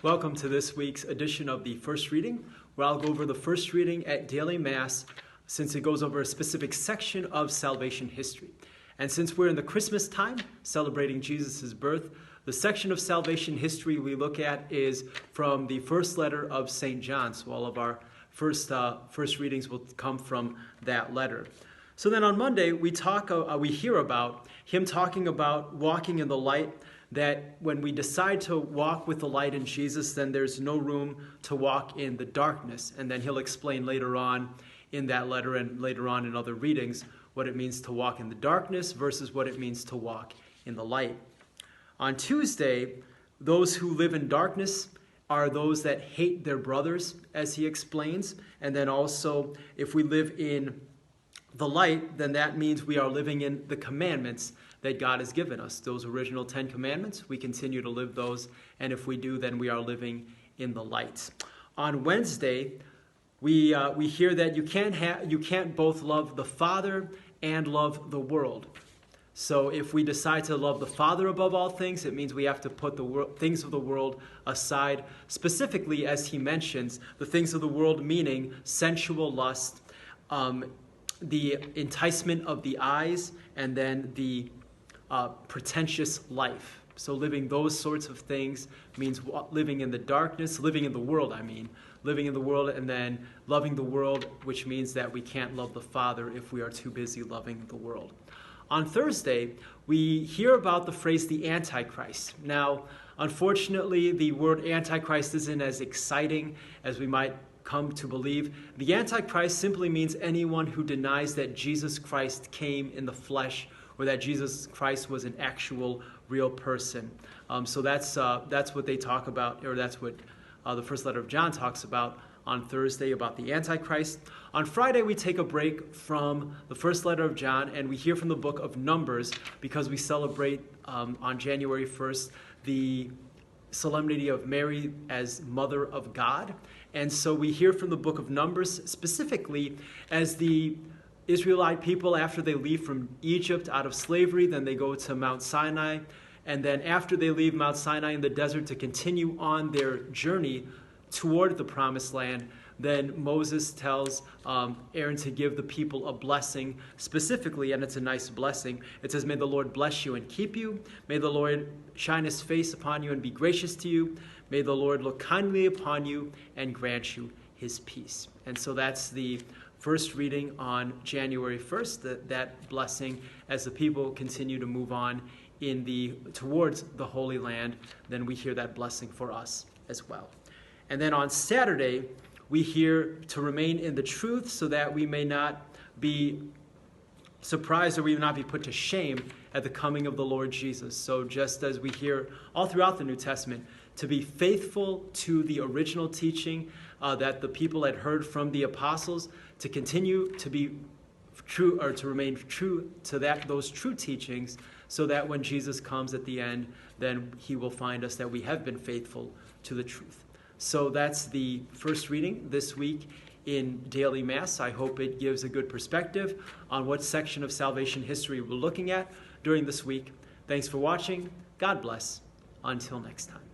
Welcome to this week's edition of the First Reading, where I'll go over the first reading at daily Mass since it goes over a specific section of salvation history. And since we're in the Christmas time, celebrating Jesus' birth, the section of salvation history we look at is from the first letter of St. John. So all of our first readings will come from that letter. So then on Monday, we hear about him talking about walking in the light, that when we decide to walk with the light in Jesus, then there's no room to walk in the darkness. And then he'll explain later on in that letter and later on in other readings what it means to walk in the darkness versus what it means to walk in the light. On Tuesday, those who live in darkness are those that hate their brothers, as he explains. And then also, if we live in the light, then that means we are living in the commandments that God has given us. Those original 10 commandments, we continue to live those. And if we do, then we are living in the light. On Wednesday, we hear that you can't both love the Father and love the world. So if we decide to love the Father above all things, it means we have to put the things of the world aside. Specifically, as he mentions, the things of the world meaning sensual lust, the enticement of the eyes, and then the pretentious life. So living those sorts of things means living in the darkness, living in the world, and then loving the world, which means that we can't love the Father if we are too busy loving the world. On Thursday, we hear about the phrase the Antichrist. Now, unfortunately, the word Antichrist isn't as exciting as we might come to believe. The Antichrist simply means anyone who denies that Jesus Christ came in the flesh or that Jesus Christ was an actual real person. So that's what they talk about, or that's what the first letter of John talks about on Thursday, about the Antichrist. On Friday, we take a break from the first letter of John, and we hear from the book of Numbers because we celebrate on January 1st the solemnity of Mary as Mother of God. And so we hear from the book of Numbers specifically as the Israelite people, after they leave from Egypt out of slavery, then they go to Mount Sinai. And then after they leave Mount Sinai in the desert to continue on their journey toward the promised land, then Moses tells Aaron to give the people a blessing specifically, and it's a nice blessing. It says, "May the Lord bless you and keep you. May the Lord shine his face upon you and be gracious to you. May the Lord look kindly upon you and grant you his peace." And so that's the first reading on January 1st, that blessing as the people continue to move on towards the Holy Land. Then we hear that blessing for us as well. And then on Saturday, we hear to remain in the truth so that we may not be surprised or we will not be put to shame at the coming of the Lord Jesus. So just as we hear all throughout the New Testament, to be faithful to the original teaching that the people had heard from the apostles, to continue to be true or to remain true to those true teachings, so that when Jesus comes at the end, then he will find us that we have been faithful to the truth. So that's the first reading this week in daily Mass. I hope it gives a good perspective on what section of salvation history we're looking at during this week. Thanks for watching. God bless. Until next time.